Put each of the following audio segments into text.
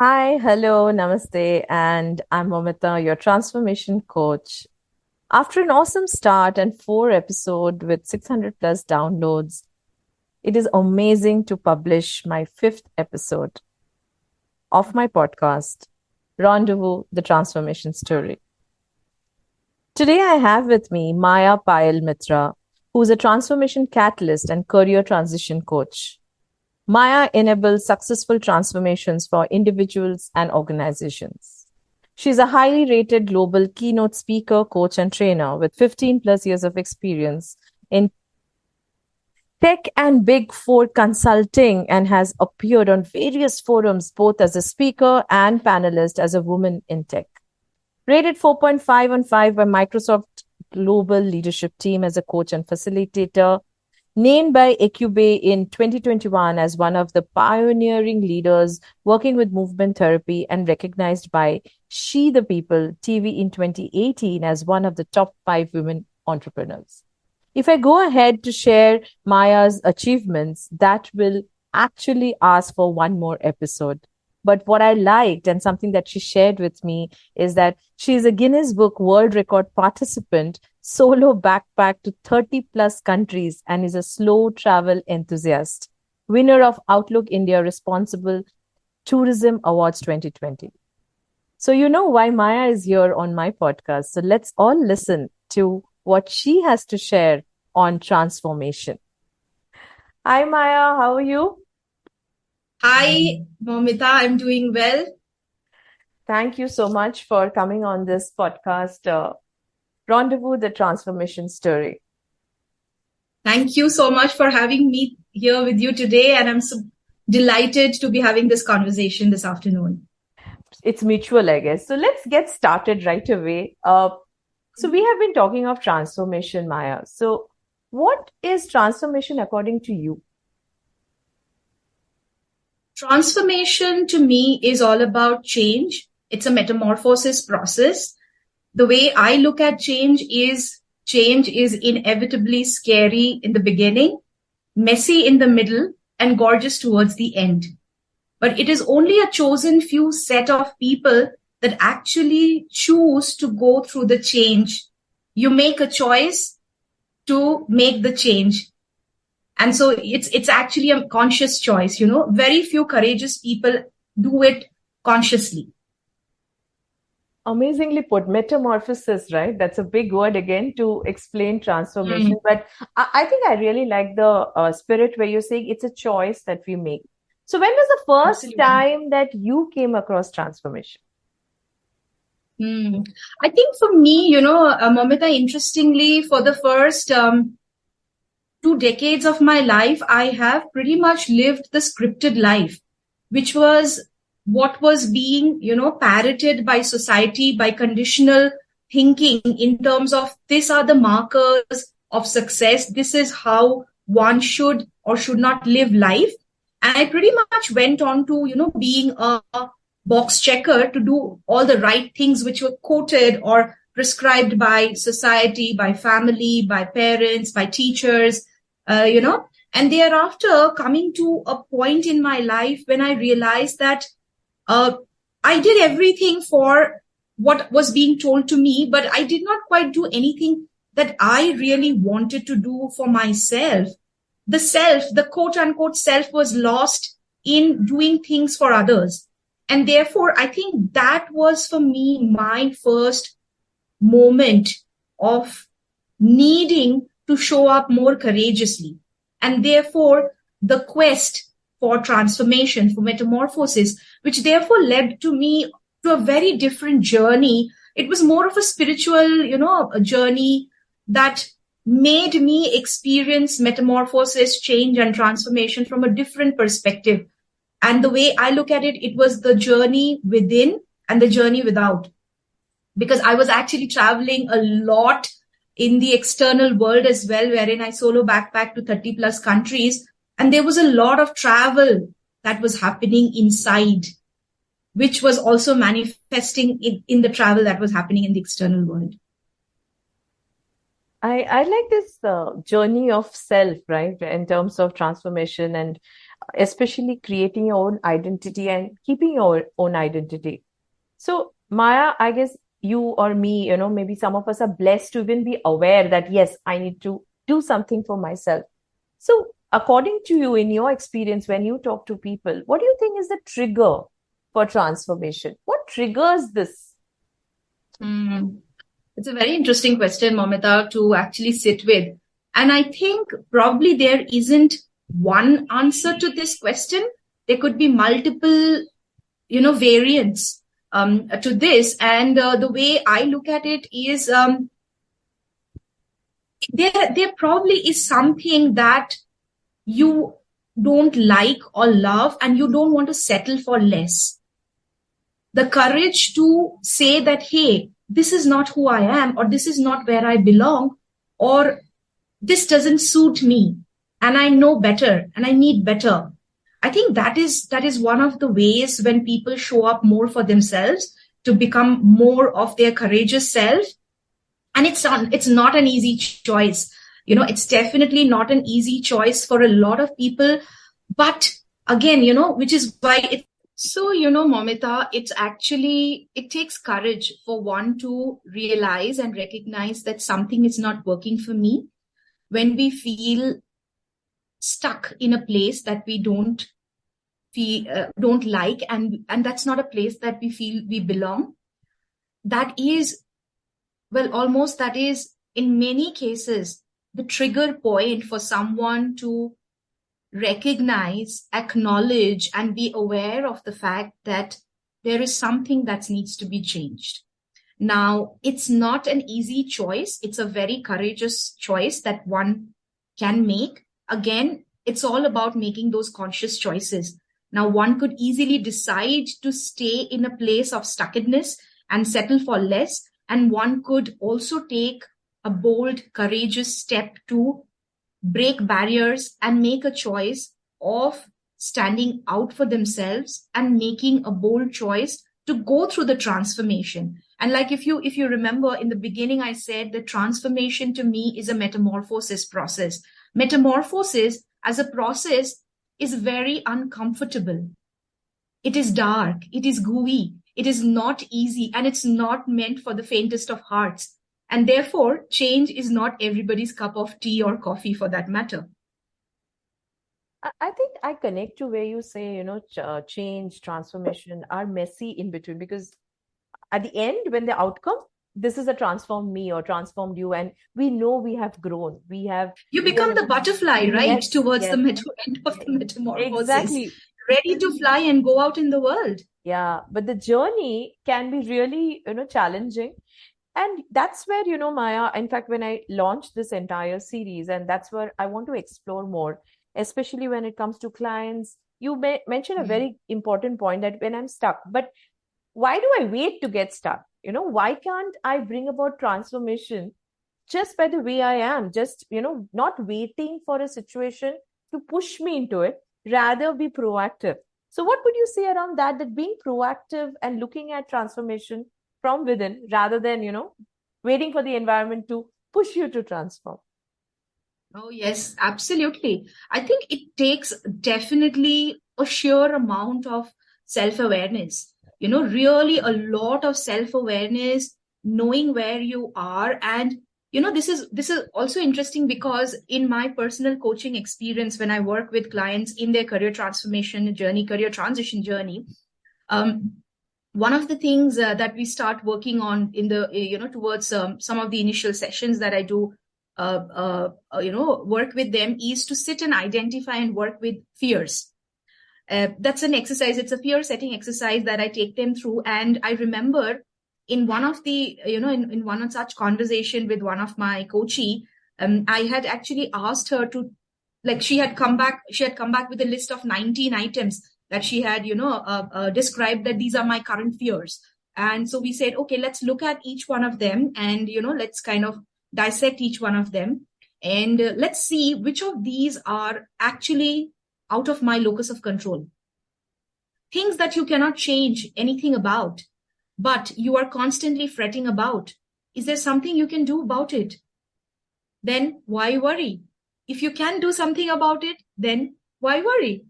Hi, hello, namaste, and I'm Mitra, your transformation coach. After an awesome start and four episode with 600 plus downloads, it is amazing to publish my fifth episode of my podcast, Rendezvous, the Transformation Story. Today I have with me Myah Payel Mitra, who's a transformation catalyst and career transition coach. Myah enables successful transformations for individuals and organizations. She's a highly rated global keynote speaker, coach, and trainer with 15 plus years of experience in tech and Big Four consulting and has appeared on various forums both as a speaker and panelist as a woman in tech. Rated 4.5 on 5 by Microsoft Global Leadership Team as a coach and facilitator, named by Ecube in 2021 as one of the pioneering leaders working with movement therapy and recognized by She the People TV in 2018 as one of the top 5 women entrepreneurs. If I go ahead to share Myah's achievements, that will actually ask for one more episode. But what I liked and something that she shared with me is that she is a Guinness Book World Record participant, solo backpack to 30 plus countries, and is a slow travel enthusiast, winner of Outlook India Responsible Tourism Awards 2020. So you know why Myah is here on my podcast. So let's all listen to what she has to share on transformation. Hi Myah, how are you? Hi, Momita. I'm doing well. Thank you so much for coming on this podcast, Rendezvous, the Transformation Story. Thank you so much for having me here with you today. And I'm so delighted to be having this conversation this afternoon. It's mutual, I guess. So let's get started right away. So we have been talking of transformation, Myah. So what is transformation according to you? Transformation to me is all about change. It's a metamorphosis process. The way I look at change is inevitably scary in the beginning, messy in the middle, and gorgeous towards the end. But it is only a chosen few set of people that actually choose to go through the change. You make a choice to make the change. And so it's actually a conscious choice, Very few courageous people do it consciously. Amazingly put, metamorphosis, right? That's a big word again to explain transformation. But I think I really like the spirit where you're saying it's a choice that we make. So when was the first Absolutely. time that you came across transformation? I think for me, Momita, interestingly, for the first 2 decades of my life, I have pretty much lived the scripted life, which was what was being, parroted by society, by conditional thinking in terms of these are the markers of success. This is how one should or should not live life. And I pretty much went on to, being a box checker to do all the right things which were quoted or prescribed by society, by family, by parents, by teachers, and thereafter coming to a point in my life when I realized that I did everything for what was being told to me, but I did not quite do anything that I really wanted to do for myself. The self, the quote unquote self was lost in doing things for others. And therefore, I think that was for me my first moment of needing to show up more courageously. And therefore, the quest for transformation, for metamorphosis, which therefore led to me to a very different journey. It was more of a spiritual, a journey that made me experience metamorphosis, change, and transformation from a different perspective. And the way I look at it, it was the journey within and the journey without. Because I was actually traveling a lot in the external world as well, wherein I solo backpacked to 30 plus countries. And there was a lot of travel that was happening inside, which was also manifesting in the travel that was happening in the external world. I like this journey of self, right, in terms of transformation. And especially creating your own identity and keeping your own identity. So, Maya, I guess you or me, maybe some of us are blessed to even be aware that, yes, I need to do something for myself. So, according to you, in your experience, when you talk to people, what do you think is the trigger for transformation? What triggers this? Mm. It's a very interesting question, Momita, to actually sit with. And I think probably there isn't one answer to this question. There could be multiple, variants to this. And the way I look at it is there probably is something that you don't like or love, and you don't want to settle for less. The courage to say that, hey, this is not who I am, or this is not where I belong, or this doesn't suit me, and I know better and I need better. I think that is one of the ways when people show up more for themselves, to become more of their courageous self. And it's not an easy choice. It's definitely not an easy choice for a lot of people. But again, which is why it's so, Momita, it takes courage for one to realize and recognize that something is not working for me. When we feel stuck in a place that we don't like, and that's not a place that we feel we belong, that is, well, almost that is in many cases the trigger point for someone to recognize, acknowledge, and be aware of the fact that there is something that needs to be changed. Now, it's not an easy choice. It's a very courageous choice that one can make. Again, it's all about making those conscious choices. Now, one could easily decide to stay in a place of stuckedness and settle for less. And one could also take a bold, courageous step to break barriers and make a choice of standing out for themselves and making a bold choice to go through the transformation. And like if you remember in the beginning, I said that transformation to me is a metamorphosis process. Metamorphosis as a process is very uncomfortable. It is dark, it is gooey, it is not easy, and it's not meant for the faintest of hearts. And therefore, change is not everybody's cup of tea or coffee for that matter. I think I connect to where you say, change, transformation are messy in between, because at the end, when the outcome, this is a transformed me or transformed you, and we know we have grown. You We become are, the butterfly, right? yes, Towards the yes, end of the metamorphosis, exactly. ready to fly and go out in the world. Yeah, but the journey can be really, challenging. And that's where, Maya, in fact, when I launched this entire series, and that's where I want to explore more, especially when it comes to clients. You mentioned a very important point that when I'm stuck, but why do I wait to get stuck? Why can't I bring about transformation just by the way I am? Just, not waiting for a situation to push me into it, rather be proactive. So, what would you say around that? That being proactive and looking at transformation from within rather than, waiting for the environment to push you to transform. Oh, yes, absolutely. I think it takes definitely a sheer amount of self-awareness, really a lot of self-awareness, knowing where you are. And, this is also interesting because in my personal coaching experience, when I work with clients in their career transformation journey, career transition journey, um, one of the things that we start working on in the towards some of the initial sessions that I do work with them is to sit and identify and work with fears. That's an exercise. It's a fear setting exercise that I take them through. And I remember in one of the in one of such conversation with one of my coachee, I had actually asked her to, like, she had come back with a list of 19 items that she had described that these are my current fears. And so we said, okay, let's look at each one of them, and let's kind of dissect each one of them, and let's see which of these are actually out of my locus of control, things that you cannot change anything about, but you are constantly fretting about. Is there something you can do about it? Then why worry? If you can do something about it, then why worry?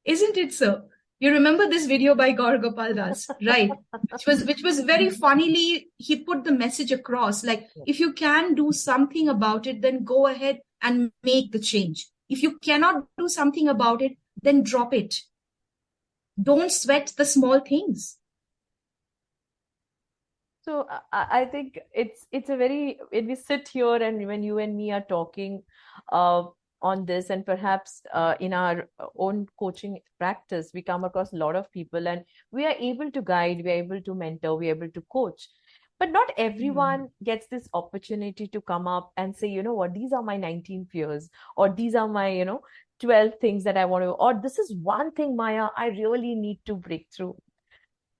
Isn't it so? You remember this video by Gaur Gopal Das, right? Which was very funnily, he put the message across like, if you can do something about it, then go ahead and make the change. If you cannot do something about it, then drop it. Don't sweat the small things. So I think it's a very, when we sit here and when you and me are talking uh, on this, and perhaps in our own coaching practice, we come across a lot of people and we are able to guide, we are able to mentor, we are able to coach. But not everyone gets this opportunity to come up and say, you know what, these are my 19 fears, or these are my, 12 things that I want to, or this is one thing, Myah, I really need to break through.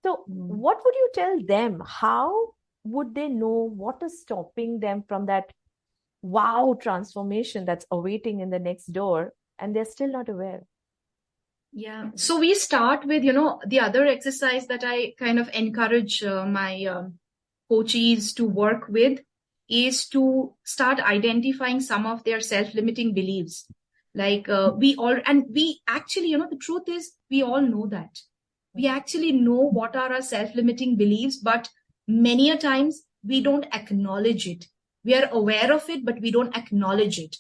So, what would you tell them? How would they know what is stopping them from that wow transformation that's awaiting in the next door, and they're still not aware? Yeah. So we start with, the other exercise that I kind of encourage my coaches to work with is to start identifying some of their self-limiting beliefs. Like and we actually, the truth is we all know that. We actually know what are our self-limiting beliefs, but many a times we don't acknowledge it. We are aware of it, but we don't acknowledge it.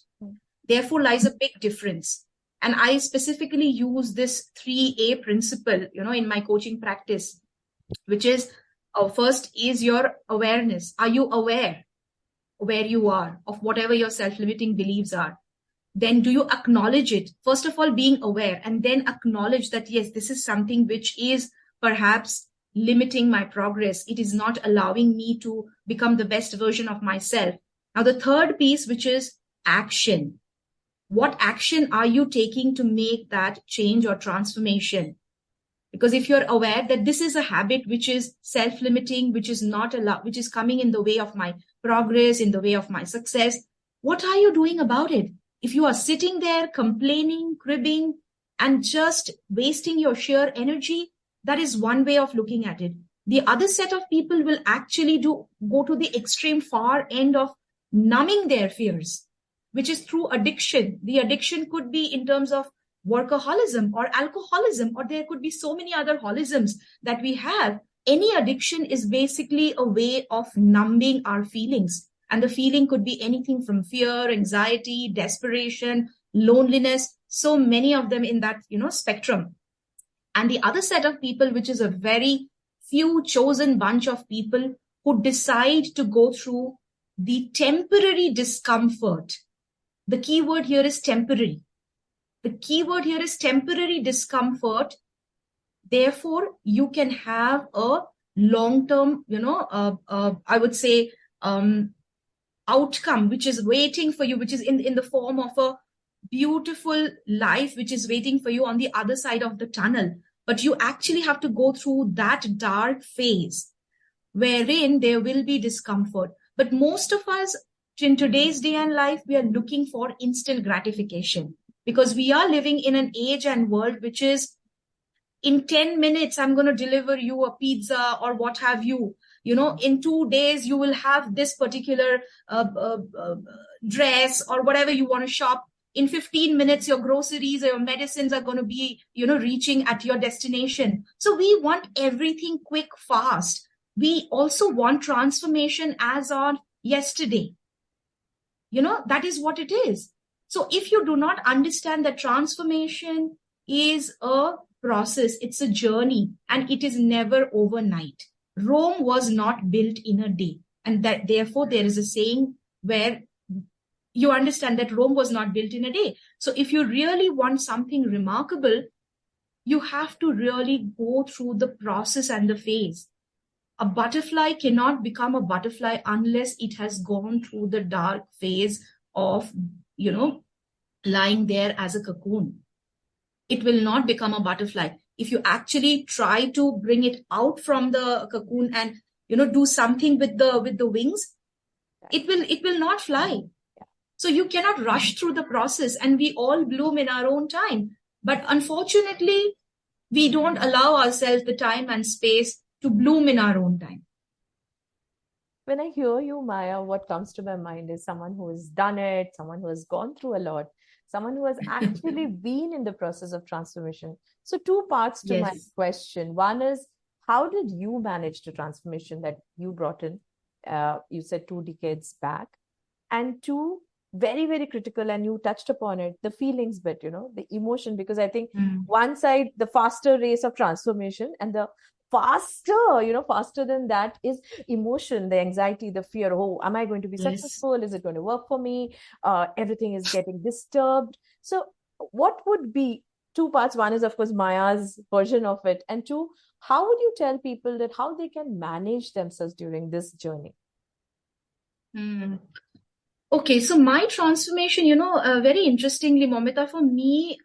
Therefore lies a big difference. And I specifically use this 3A principle, in my coaching practice, which is first is your awareness. Are you aware where you are of whatever your self-limiting beliefs are? Then do you acknowledge it? First of all, being aware, and then acknowledge that, yes, this is something which is perhaps limiting my progress. It is not allowing me to become the best version of myself. Now, the third piece, which is action. What action are you taking to make that change or transformation? Because if you're aware that this is a habit which is self-limiting, which is not allowed, which is coming in the way of my progress, in the way of my success, what are you doing about it? If you are sitting there complaining, cribbing, and just wasting your sheer energy, that is one way of looking at it. The other set of people will actually go to the extreme far end of numbing their fears, which is through addiction. The addiction could be in terms of workaholism or alcoholism, or there could be so many other holisms that we have. Any addiction is basically a way of numbing our feelings. And the feeling could be anything from fear, anxiety, desperation, loneliness, so many of them in that, spectrum. And the other set of people, which is a very few chosen bunch of people who decide to go through the temporary discomfort. The key word here is temporary. The key word here is temporary discomfort. Therefore, you can have a long-term, I would say, outcome, which is waiting for you, which is in the form of a beautiful life, which is waiting for you on the other side of the tunnel. But you actually have to go through that dark phase wherein there will be discomfort. But most of us in today's day and life, we are looking for instant gratification because we are living in an age and world which is in 10 minutes, I'm going to deliver you a pizza or what have you. In 2 days, you will have this particular dress or whatever you want to shop. In 15 minutes, your groceries or your medicines are going to be, reaching at your destination. So we want everything quick, fast. We also want transformation as on yesterday. That is what it is. So if you do not understand that transformation is a process, it's a journey, and it is never overnight. Rome was not built in a day. And that therefore there is a saying where you understand that Rome was not built in a day. So if you really want something remarkable, you have to really go through the process and the phase. A butterfly cannot become a butterfly unless it has gone through the dark phase of, lying there as a cocoon. It will not become a butterfly. If you actually try to bring it out from the cocoon and, do something with the wings, it will not fly. So you cannot rush through the process, and we all bloom in our own time. But unfortunately, we don't allow ourselves the time and space to bloom in our own time. When I hear you, Myah, what comes to my mind is someone who has done it, someone who has gone through a lot, someone who has actually been in the process of transformation. So, two parts to my Yes. question. One is, how did you manage the transformation that you brought in? You said 2 decades back. And two, very, very critical, and you touched upon it, the feelings bit, the emotion, because I think Mm. one side, the faster race of transformation, and the faster than that is emotion, the anxiety, the fear. Oh, am I going to be Yes. successful? Is it going to work for me? Everything is getting disturbed. So, what would be two parts? One is, of course, Maya's version of it. And two, how would you tell people that how they can manage themselves during this journey? Mm. Okay, so my transformation, very interestingly, Momita, for me,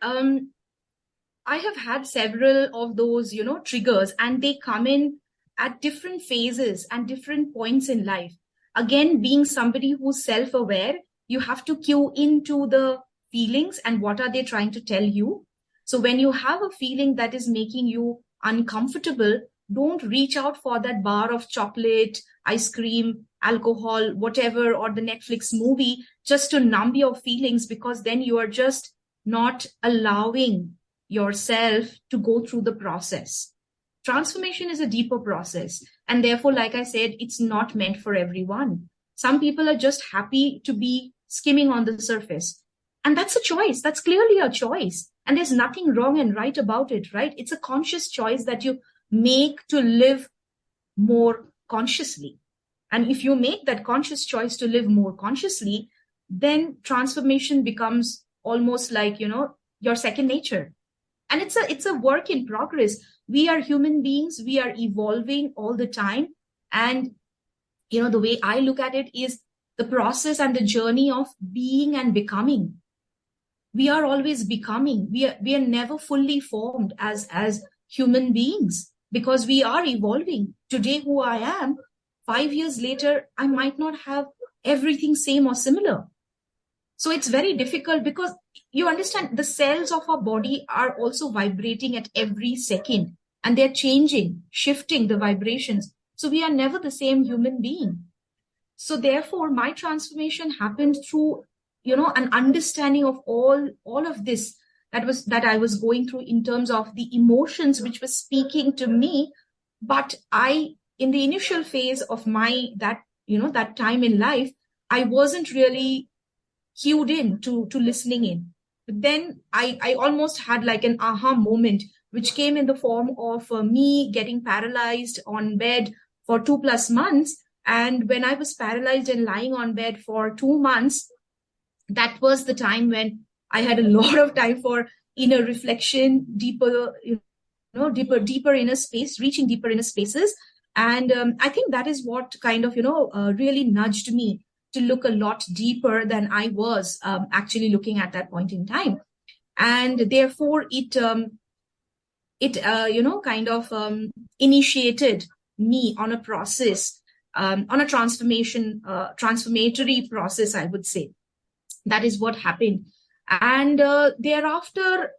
I have had several of those, triggers, and they come in at different phases and different points in life. Again, being somebody who's self-aware, you have to cue into the feelings and what are they trying to tell you. So when you have a feeling that is making you uncomfortable, don't reach out for that bar of chocolate, ice cream, alcohol, whatever, or the Netflix movie just to numb your feelings, because then you are just not allowing yourself to go through the process. Transformation is a deeper process. And therefore, like I said, it's not meant for everyone. Some people are just happy to be skimming on the surface. And that's a choice. That's clearly a choice. And there's nothing wrong and right about it, right? It's a conscious choice that you make to live more consciously. And if you make that conscious choice to live more consciously, then transformation becomes almost like, your second nature. And it's a work in progress. We are human beings. We are evolving all the time. And, the way I look at it is the process and the journey of being and becoming. We are always becoming. We are never fully formed as human beings, because we are evolving. Today, who I am, 5 years later, I might not have everything same or similar. So it's very difficult, because you understand the cells of our body are also vibrating at every second, and they're changing, shifting the vibrations. So we are never the same human being. So therefore, my transformation happened through, an understanding of all of this that I was going through in terms of the emotions which were speaking to me. But in the initial phase of that time in life, I wasn't really cued in to listening in. But then I almost had like an aha moment, which came in the form of me getting paralyzed on bed for 2+ months. And when I was paralyzed and lying on bed for 2 months, that was the time when I had a lot of time for inner reflection, deeper inner space, reaching deeper inner spaces. And I think that is what kind of, really nudged me to look a lot deeper than I was actually looking at that point in time. And therefore, it kind of initiated me on a process, on a transformatory process, I would say. That is what happened. And thereafter,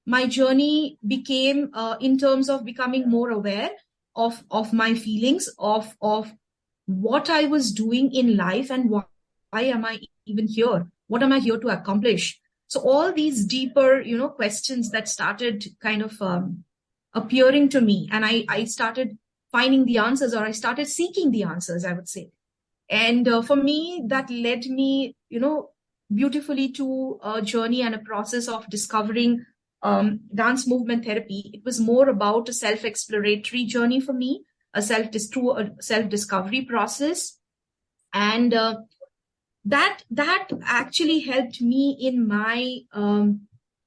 my journey became in terms of becoming more aware of my feelings, of what I was doing in life, and why am I even here? What am I here to accomplish? So all these deeper, questions that started kind of appearing to me, and I started finding the answers, or I started seeking the answers, I would say. And for me, that led me, beautifully to a journey and a process of discovering dance movement therapy. It was more about a self-exploratory journey for me, through a self-discovery process. And that actually helped me in my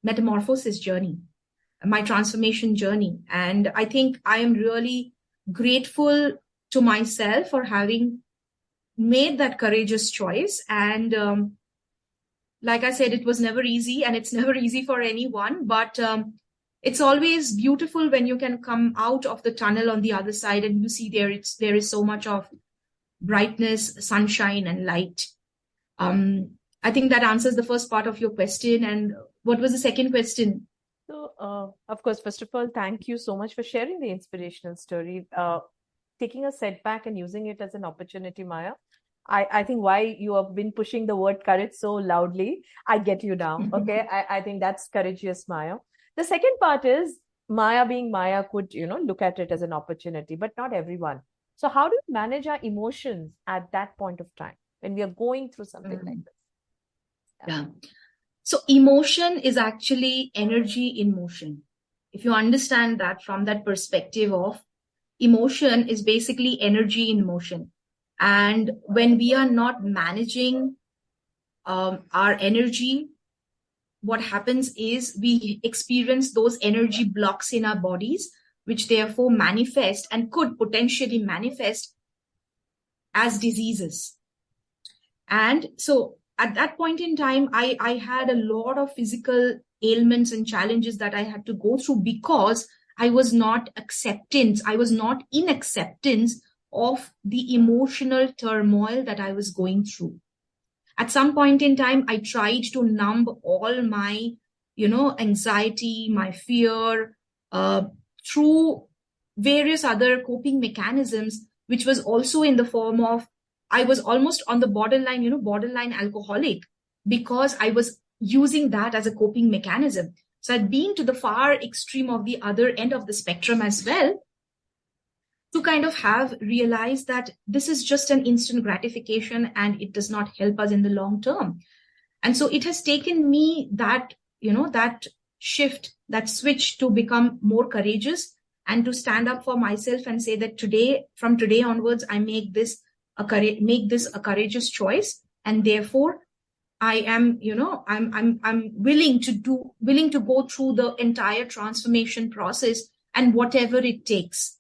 metamorphosis journey, my transformation journey. And I think I am really grateful to myself for having made that courageous choice. And like I said, it was never easy, and it's never easy for anyone, but it's always beautiful when you can come out of the tunnel on the other side and you see there is so much of brightness, sunshine, and light. I think that answers the first part of your question. And what was the second question? So, of course, first of all, thank you so much for sharing the inspirational story, taking a setback and using it as an opportunity, Myah. I think why you have been pushing the word courage so loudly. I get you now. Okay. I think that's courageous, Myah. The second part is Myah being Myah could, look at it as an opportunity, but not everyone. So how do we manage our emotions at that point of time when we are going through something like this? Yeah. So emotion is actually energy in motion. If you understand that from that perspective of emotion is basically energy in motion. And when we are not managing our energy, what happens is we experience those energy blocks in our bodies, which therefore manifest and could potentially manifest as diseases. And so at that point in time, I had a lot of physical ailments and challenges that I had to go through because I was not in acceptance of the emotional turmoil that I was going through. At some point in time, I tried to numb all my, anxiety, my fear, through various other coping mechanisms, which was also in the form of, I was almost on the borderline alcoholic because I was using that as a coping mechanism. So I'd been to the far extreme of the other end of the spectrum as well, to kind of have realized that this is just an instant gratification and it does not help us in the long term. And so it has taken me that, that shift, that switch to become more courageous and to stand up for myself and say that from today onwards, I make this a courageous choice. And therefore I am, I'm willing to go through the entire transformation process and whatever it takes.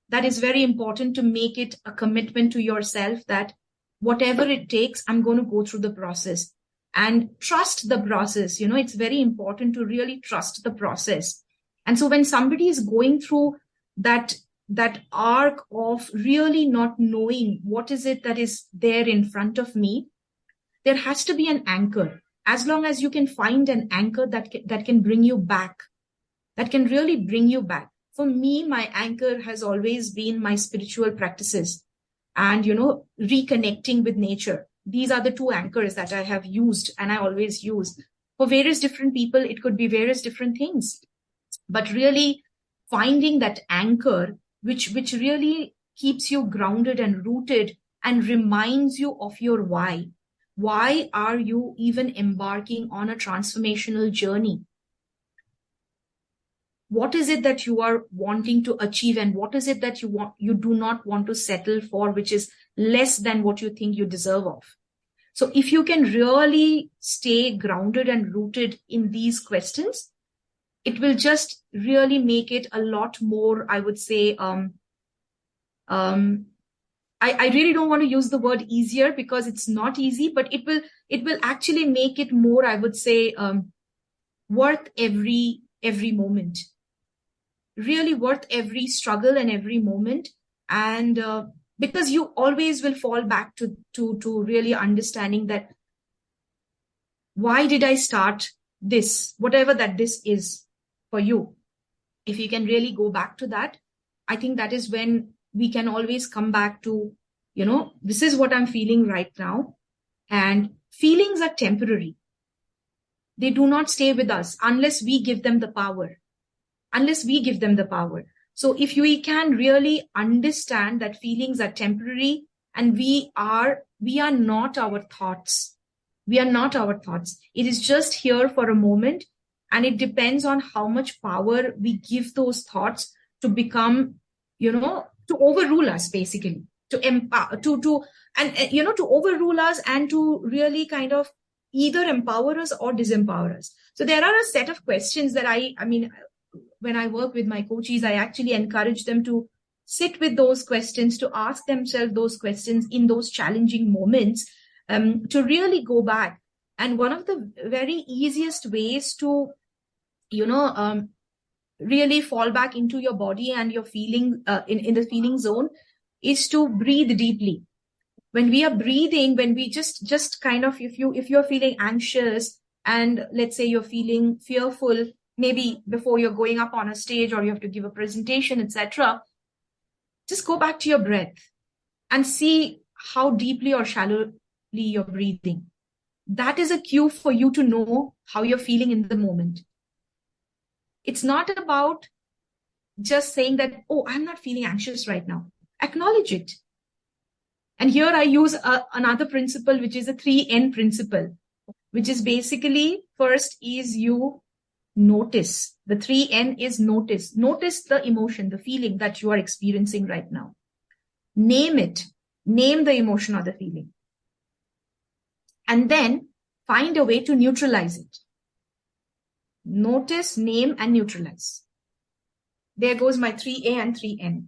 That is very important, to make it a commitment to yourself that whatever it takes, I'm going to go through the process and trust the process. It's very important to really trust the process. And so when somebody is going through that arc of really not knowing what is it that is there in front of me, there has to be an anchor. As long as you can find an anchor that can bring you back, that can really bring you back. For me, my anchor has always been my spiritual practices and, reconnecting with nature. These are the two anchors that I have used and I always use. For various different people, it could be various different things. But really finding that anchor, which really keeps you grounded and rooted and reminds you of your why. Why are you even embarking on a transformational journey? What is it that you are wanting to achieve, and what is it that you do not want to settle for, which is less than what you think you deserve of? So if you can really stay grounded and rooted in these questions, it will just really make it a lot more, I would say, I really don't want to use the word easier because it's not easy, but it will actually make it more, I would say, worth every moment. Really worth every struggle and every moment. And because you always will fall back to really understanding that why did I start this, whatever that this is for you. If you can really go back to that, I think that is when we can always come back to, this is what I'm feeling right now. And feelings are temporary. They do not stay with us unless we give them the power. So if we can really understand that feelings are temporary and we are not our thoughts. We are not our thoughts. It is just here for a moment. And it depends on how much power we give those thoughts to become, to overrule us, basically, to empower, to overrule us and to really kind of either empower us or disempower us. So there are a set of questions that when I work with my coaches, I actually encourage them to sit with those questions, to ask themselves those questions in those challenging moments, to really go back. And one of the very easiest ways to, really fall back into your body and your feeling, in the feeling zone, is to breathe deeply. When we are breathing, when we just kind of, if you're feeling anxious and let's say you're feeling fearful, maybe before you're going up on a stage or you have to give a presentation, etc., just go back to your breath and see how deeply or shallowly you're breathing. That is a cue for you to know how you're feeling in the moment. It's not about just saying that, oh, I'm not feeling anxious right now. Acknowledge it. And here I use another principle, which is a 3N principle, which is basically first is you notice. The 3N is notice. Notice the emotion, the feeling that you are experiencing right now. Name it. Name the emotion or the feeling. And then find a way to neutralize it. Notice, name, and neutralize. There goes my 3A and 3N.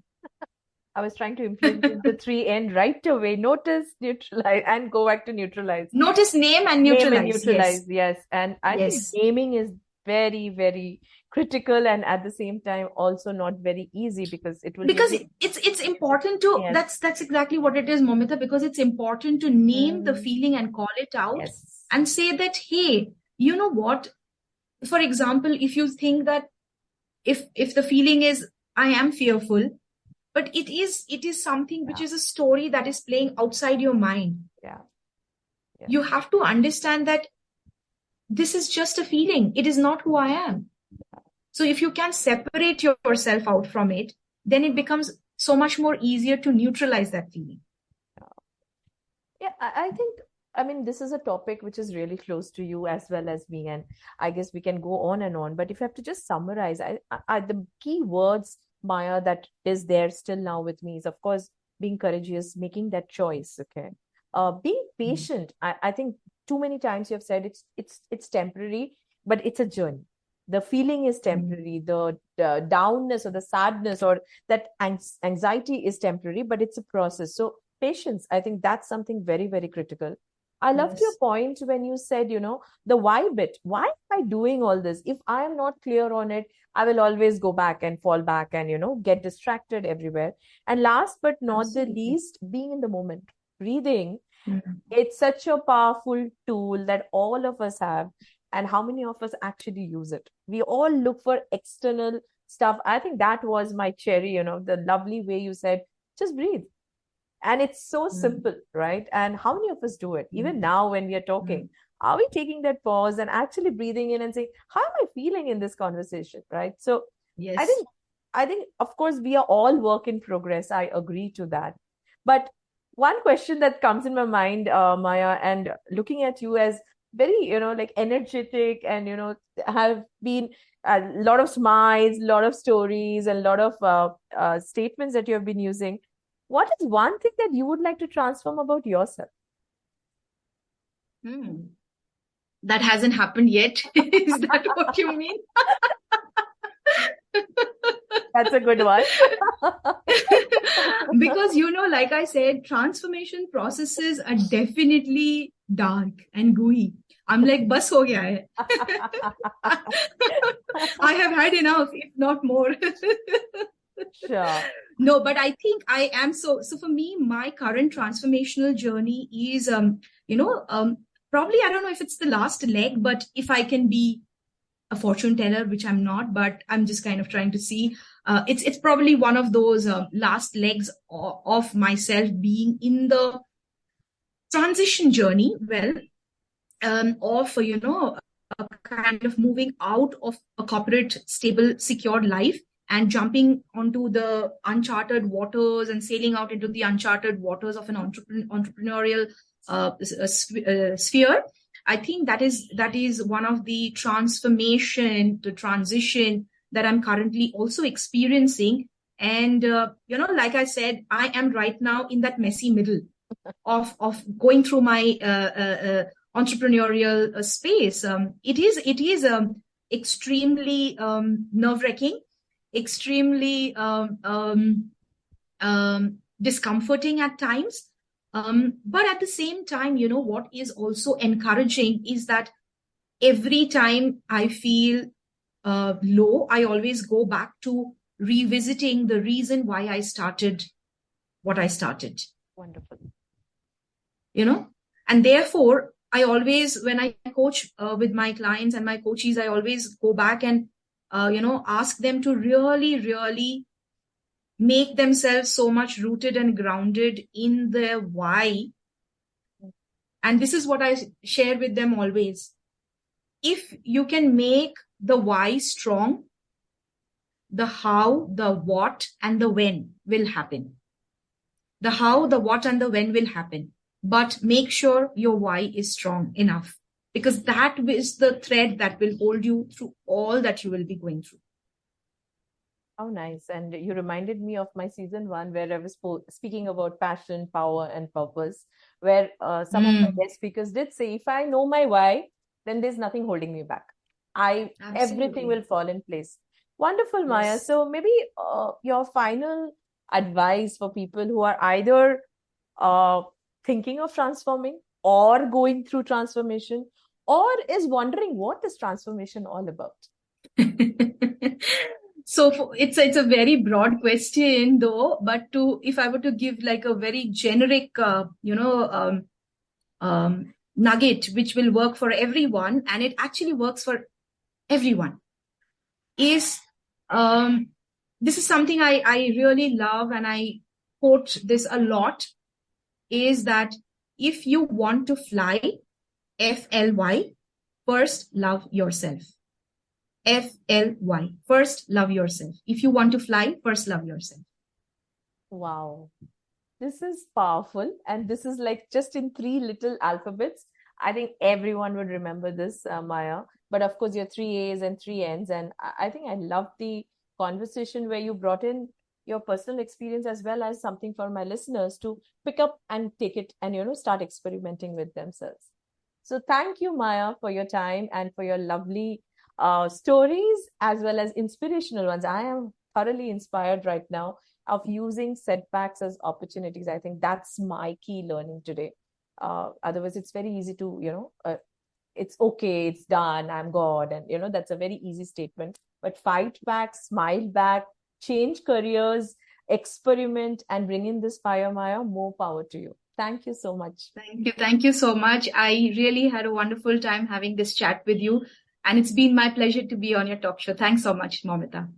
I was trying to implement the 3N right away. Notice, neutralize, and go back to neutralize. Notice, name, and neutralize. Name and neutralize, yes. And I think naming is very, very critical, and at the same time also not very easy, because it will it's important to that's exactly what it is, Momita, because it's important to name the feeling and call it out and say that, hey, you know what? For example, if you think that if the feeling is I am fearful, but it is something which is a story that is playing outside your mind. You have to understand that this is just a feeling. It is not who I am. So if you can separate yourself out from it, then it becomes so much more easier to neutralize that feeling. Yeah, I think, I mean, this is a topic which is really close to you as well as me, and I guess we can go on and on. But if I have to just summarize, the key words, Myah, that is there still now with me is, of course, being courageous, making that choice, okay? Being patient. I think too many times you have said it's temporary, but it's a journey. The feeling is temporary. The downness or the sadness or that anxiety is temporary, but it's a process. So patience, I think that's something very, very critical. I loved your point when you said, the why bit. Why am I doing all this? If I am not clear on it, I will always go back and fall back and, get distracted everywhere. And last but not the least, being in the moment, breathing. It's such a powerful tool that all of us have. And how many of us actually use it? We all look for external stuff. I think that was my cherry, the lovely way you said, just breathe. And it's so simple, right? And how many of us do it? Even now when we are talking, are we taking that pause and actually breathing in and saying, how am I feeling in this conversation, right? So I think, of course, we are all work in progress. I agree to that. But one question that comes in my mind, Myah, and looking at you as very, like energetic and, have been a lot of smiles, a lot of stories, and a lot of statements that you have been using. What is one thing that you would like to transform about yourself? That hasn't happened yet. Is that what you mean? That's a good one. Because, like I said, transformation processes are definitely dark and gooey. I'm like, bus ho gaya hai. I have had enough, if not more. Sure. No, but I think I am so for me, my current transformational journey is, probably, I don't know if it's the last leg, but if I can be a fortune teller, which I'm not, but I'm just kind of trying to see, it's probably one of those last legs of myself being in the transition journey, of, a kind of moving out of a corporate, stable, secured life and jumping onto the uncharted waters and sailing out into the uncharted waters of an entrepreneurial sphere. I think that is one of the transition that I'm currently also experiencing. And, like I said, I am right now in that messy middle of going through my entrepreneurial space. It is extremely nerve-wracking, extremely discomforting at times. But at the same time, what is also encouraging is that every time I feel low, I always go back to revisiting the reason why I started what I started. Wonderful. And therefore, I always, when I coach with my clients and my coaches, I always go back and, ask them to really, really make themselves so much rooted and grounded in their why. And this is what I share with them always. If you can make the why strong, the how, the what, and the when will happen. The how, the what, and the when will happen. But make sure your why is strong enough, because that is the thread that will hold you through all that you will be going through. Oh, nice. And you reminded me of my season one, where I was speaking about passion, power, and purpose, where some of my guest speakers did say, if I know my why, then there's nothing holding me back. Everything will fall in place. Wonderful, Myah. Yes. So maybe your final advice for people who are either thinking of transforming or going through transformation, or is wondering what is transformation all about? So it's a very broad question though, but if I were to give like a very generic, nugget which will work for everyone, and it actually works for everyone, is this is something I really love, and I quote this a lot, is that if you want to fly, FLY, first love yourself. FLY, first love yourself. If you want to fly, first love yourself. Wow. This is powerful. And this is like just in 3 little alphabets. I think everyone would remember this, Myah. But of course, your 3 A's and 3 N's. And I think I love the conversation where you brought in your personal experience as well as something for my listeners to pick up and take it and, start experimenting with themselves. So thank you, Myah, for your time and for your lovely stories as well as inspirational ones. I am thoroughly inspired right now of using setbacks as opportunities. I think that's my key learning today. Otherwise, it's very easy to, it's okay, it's done, I'm God. And, that's a very easy statement. But fight back, smile back, change careers, experiment, and bring in this fire, Myah. More power to you. Thank you so much. Thank you. Thank you so much. I really had a wonderful time having this chat with you. And it's been my pleasure to be on your talk show. Thanks so much, Momita.